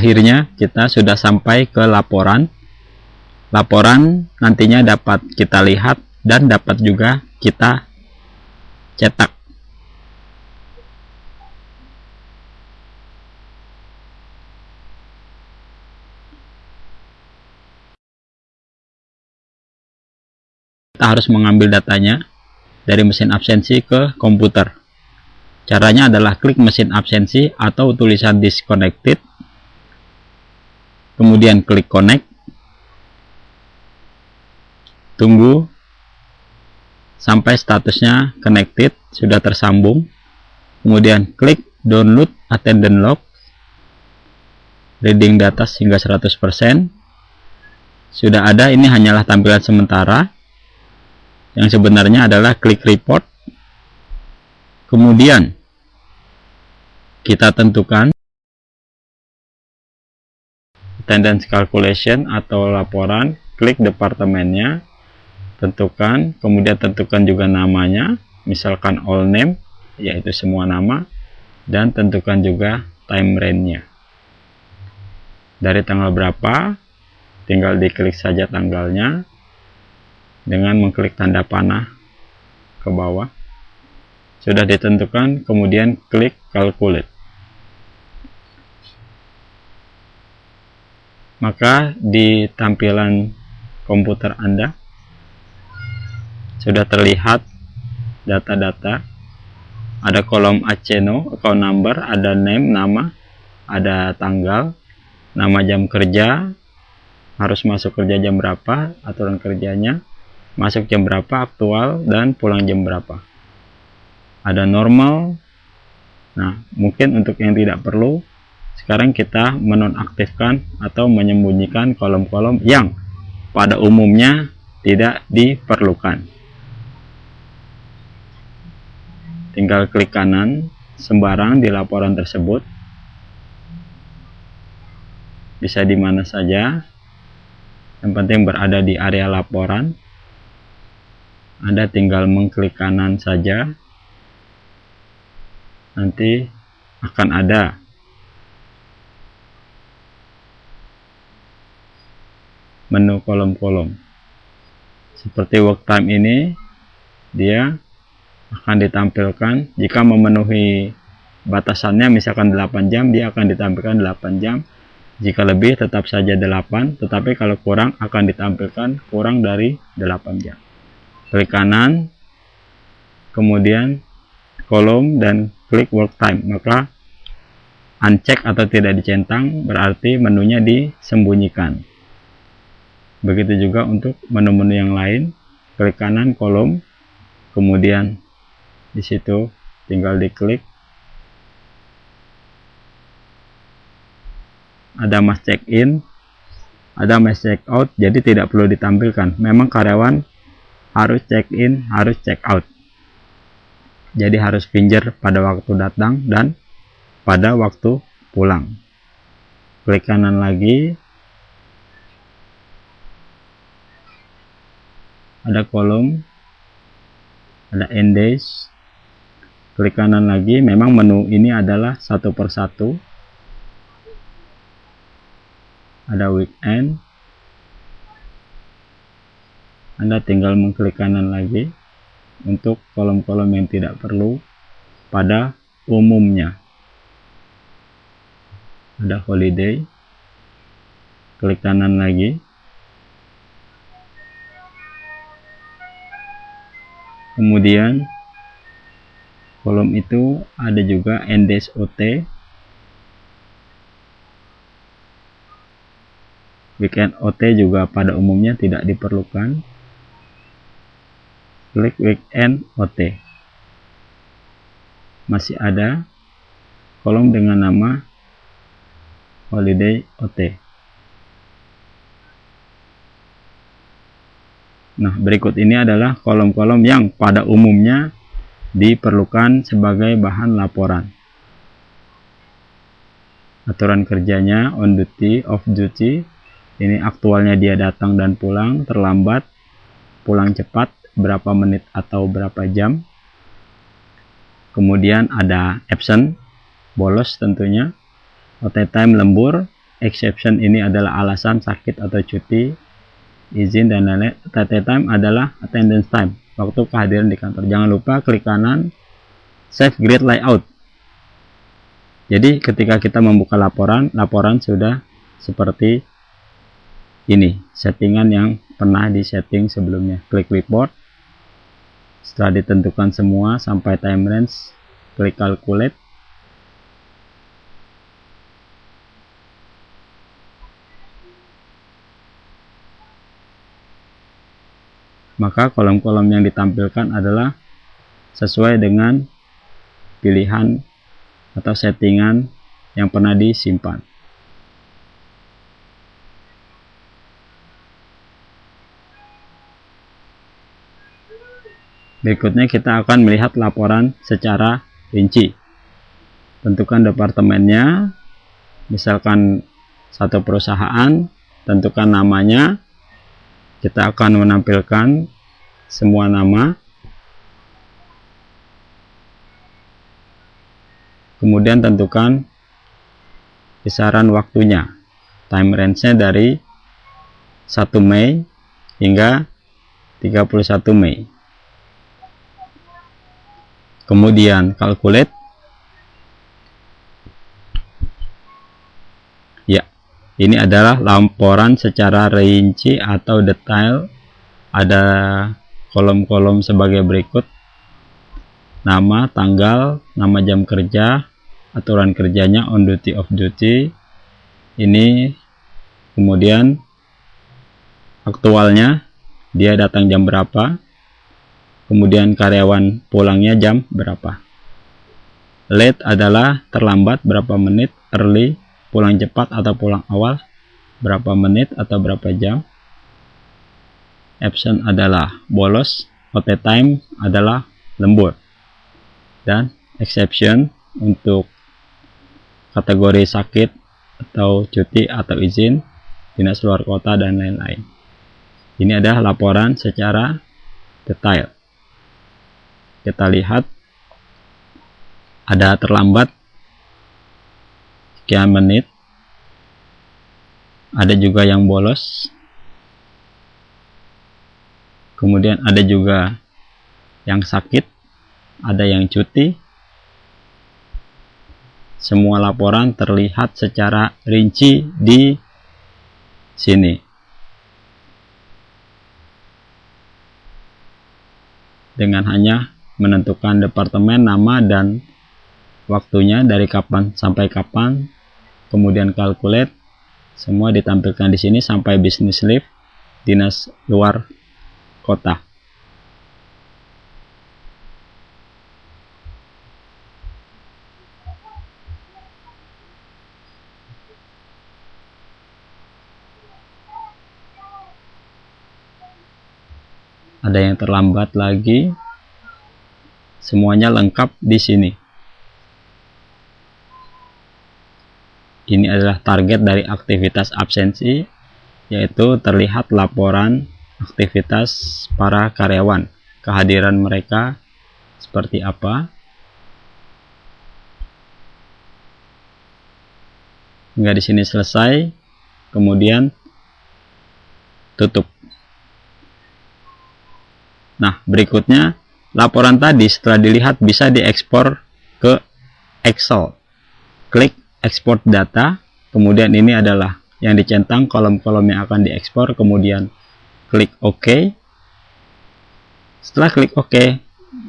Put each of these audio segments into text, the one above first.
akhirnya kita sudah sampai ke laporan. Laporan nantinya dapat kita lihat dan dapat juga kita cetak. Kita harus mengambil datanya dari mesin absensi ke komputer. Caranya adalah klik mesin absensi atau tulisan disconnected, kemudian klik connect, tunggu sampai statusnya connected, sudah tersambung, kemudian klik download attendance log, reading data hingga 100%, sudah ada. Ini hanyalah tampilan sementara. Yang sebenarnya adalah klik report, kemudian kita tentukan attendance calculation atau laporan, klik departemennya, tentukan, kemudian tentukan juga namanya, misalkan all name, yaitu semua nama, dan tentukan juga time range-nya. Dari tanggal berapa, tinggal diklik saja tanggalnya dengan mengklik tanda panah ke bawah. Sudah ditentukan, kemudian klik calculate. Maka di tampilan komputer Anda sudah terlihat data-data. Ada kolom ACNO, account number, ada name, nama, ada tanggal, nama jam kerja, harus masuk kerja jam berapa, aturan kerjanya, masuk jam berapa, aktual, dan pulang jam berapa. Ada normal. Nah, mungkin untuk yang tidak perlu, sekarang kita menonaktifkan atau menyembunyikan kolom-kolom yang pada umumnya tidak diperlukan. Tinggal klik kanan sembarang di laporan tersebut, bisa di mana saja, yang penting berada di area laporan. Anda tinggal mengklik kanan saja, nanti akan ada menu kolom-kolom. Seperti work time ini, dia akan ditampilkan jika memenuhi batasannya, misalkan 8 jam, dia akan ditampilkan 8 jam. Jika lebih tetap saja 8, tetapi kalau kurang akan ditampilkan kurang dari 8 jam. Klik kanan, kemudian kolom, dan klik work time. Maka uncheck atau tidak dicentang berarti menunya disembunyikan. Begitu juga untuk menu-menu yang lain. Klik kanan kolom, kemudian di situ tinggal diklik. Ada mas check in, ada mas check out, jadi tidak perlu ditampilkan. Memang karyawan harus check in, harus check out. Jadi harus pinjer pada waktu datang dan pada waktu pulang. Klik kanan lagi. Ada kolom, ada end days. Klik kanan lagi. Memang menu ini adalah satu persatu. Ada weekend. Anda tinggal mengklik kanan lagi untuk kolom-kolom yang tidak perlu pada umumnya. Ada holiday. Klik kanan lagi. Kemudian kolom itu ada juga end days OT. Weekend OT juga pada umumnya tidak diperlukan. Klik weekend OT. Masih ada kolom dengan nama holiday OT. Nah, berikut ini adalah kolom-kolom yang pada umumnya diperlukan sebagai bahan laporan. Aturan kerjanya, on duty, off duty. Ini aktualnya dia datang dan pulang, terlambat, pulang cepat, berapa menit atau berapa jam. Kemudian ada absent, bolos tentunya, OT time, lembur, exception ini adalah alasan sakit atau cuti, izin dan lain-lain. TT time adalah attendance time, waktu kehadiran di kantor. Jangan lupa klik kanan save grid layout. Jadi ketika kita membuka laporan sudah seperti ini, settingan yang pernah disetting sebelumnya. Klik report. Setelah ditentukan semua sampai time range, klik calculate. Maka kolom-kolom yang ditampilkan adalah sesuai dengan pilihan atau settingan yang pernah disimpan. Berikutnya kita akan melihat laporan secara rinci. Tentukan departemennya, misalkan satu perusahaan, tentukan namanya. Kita akan menampilkan semua nama. Kemudian tentukan kisaran waktunya. Time range-nya dari 1 Mei hingga 31 Mei. Kemudian calculate. Ya, ini adalah laporan secara rinci atau detail. Ada kolom-kolom sebagai berikut: nama, tanggal, nama jam kerja, aturan kerjanya, on duty, off duty. Ini kemudian aktualnya, dia datang jam berapa, kemudian karyawan pulangnya jam berapa. Late adalah terlambat berapa menit, early pulang cepat atau pulang awal berapa menit atau berapa jam. Absent adalah bolos, OT time adalah lembur, dan exception untuk kategori sakit atau cuti atau izin, dinas luar kota dan lain-lain. Ini adalah laporan secara detail. Kita lihat ada terlambat sekian menit, ada juga yang bolos, kemudian ada juga yang sakit, ada yang cuti. Semua laporan terlihat secara rinci di sini. Dengan hanya menentukan departemen, nama, dan waktunya dari kapan sampai kapan, kemudian calculate, semua ditampilkan di sini sampai business leave, dinas luar kota. Ada yang terlambat lagi, semuanya lengkap di sini. Ini adalah target dari aktivitas absensi, yaitu terlihat laporan aktivitas para karyawan, kehadiran mereka seperti apa. Hingga di sini selesai, kemudian tutup. Nah, berikutnya laporan tadi setelah dilihat bisa diekspor ke Excel. Klik export data, kemudian ini adalah yang dicentang kolom-kolom yang akan diekspor, kemudian klik OK. Setelah klik OK,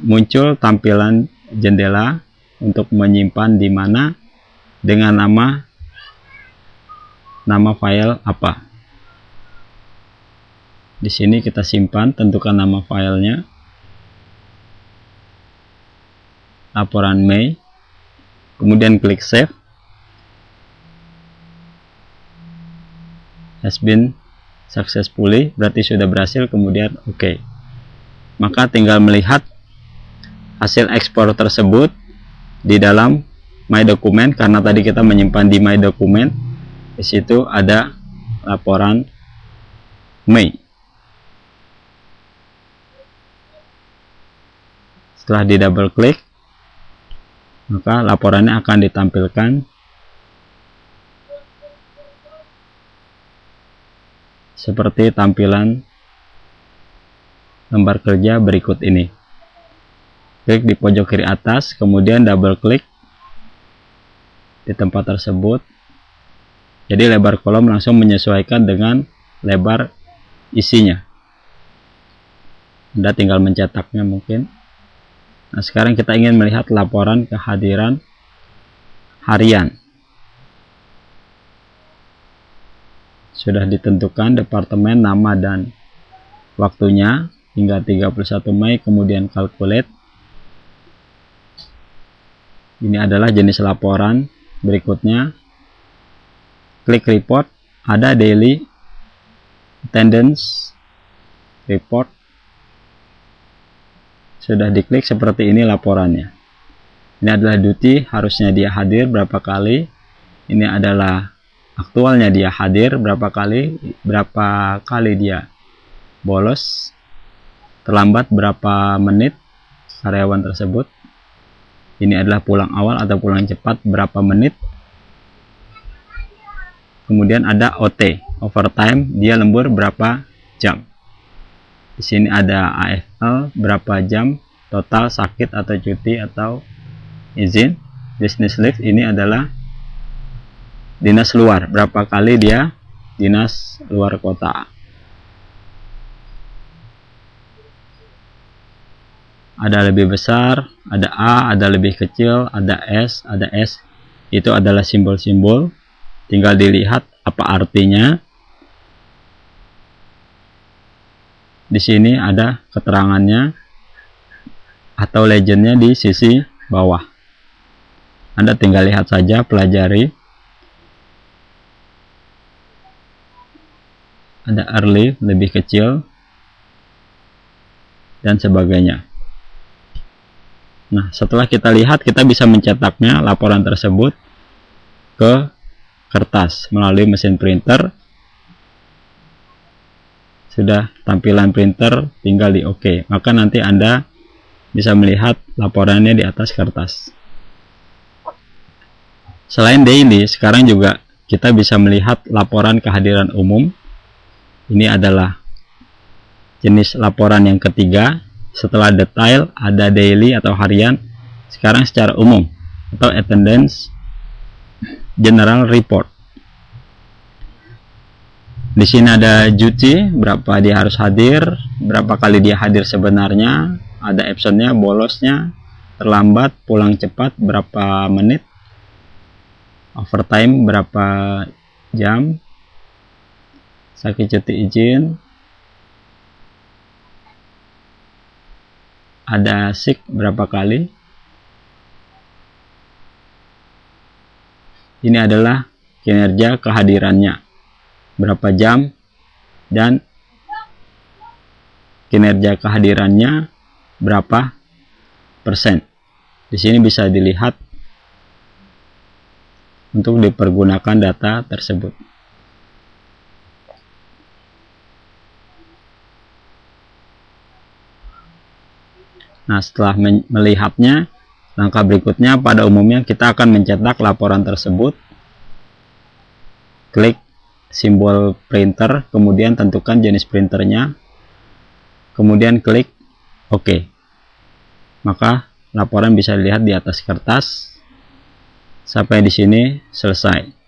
muncul tampilan jendela untuk menyimpan di mana dengan nama file apa. Di sini kita simpan, tentukan nama filenya, laporan Mei, kemudian klik save. Has been successfully, berarti sudah berhasil, kemudian OK. Maka tinggal melihat hasil ekspor tersebut di dalam My Document, karena tadi kita menyimpan di My Document. Di situ ada laporan Mei. Setelah di double klik, maka laporannya akan ditampilkan seperti tampilan lembar kerja berikut ini. Klik di pojok kiri atas, kemudian double klik di tempat tersebut. Jadi lebar kolom langsung menyesuaikan dengan lebar isinya. Anda tinggal mencetaknya mungkin. Nah, sekarang kita ingin melihat laporan kehadiran harian. Sudah ditentukan departemen, nama, dan waktunya hingga 31 Mei, kemudian calculate. Ini adalah jenis laporan. Berikutnya, klik report, ada daily attendance report. Sudah diklik seperti ini laporannya. Ini adalah duty, harusnya dia hadir berapa kali. Ini adalah aktualnya dia hadir berapa kali dia bolos, terlambat berapa menit karyawan tersebut. Ini adalah pulang awal atau pulang cepat berapa menit. Kemudian ada OT, overtime, dia lembur berapa jam. Di sini ada AFL berapa jam total, sakit atau cuti atau izin. Business leave, ini adalah dinas luar, berapa kali dia dinas luar kota. Ada lebih besar, ada A, ada lebih kecil, ada S, ada S. Itu adalah simbol-simbol. Tinggal dilihat apa artinya. Di sini ada keterangannya atau legendnya di sisi bawah. Anda tinggal lihat saja, pelajari. Ada early, lebih kecil, dan sebagainya. Nah, setelah kita lihat, kita bisa mencetaknya laporan tersebut ke kertas melalui mesin printer. Sudah tampilan printer, tinggal di OK. Maka nanti Anda bisa melihat laporannya di atas kertas. Selain daily, sekarang juga kita bisa melihat laporan kehadiran umum. Ini adalah jenis laporan yang ketiga. Setelah detail ada daily atau harian. Sekarang secara umum atau attendance general report. Di sini ada duty, berapa dia harus hadir, berapa kali dia hadir sebenarnya, ada absennya, bolosnya, terlambat, pulang cepat, berapa menit, overtime, berapa jam, sakit cuti izin, ada sick, berapa kali. Ini adalah kinerja kehadirannya, berapa jam, dan kinerja kehadirannya berapa persen. Di sini bisa dilihat untuk dipergunakan data tersebut. Nah, setelah melihatnya, langkah berikutnya pada umumnya kita akan mencetak laporan tersebut. Klik simbol printer, kemudian tentukan jenis printernya, kemudian klik OK. Maka laporan bisa dilihat di atas kertas. Sampai di sini selesai.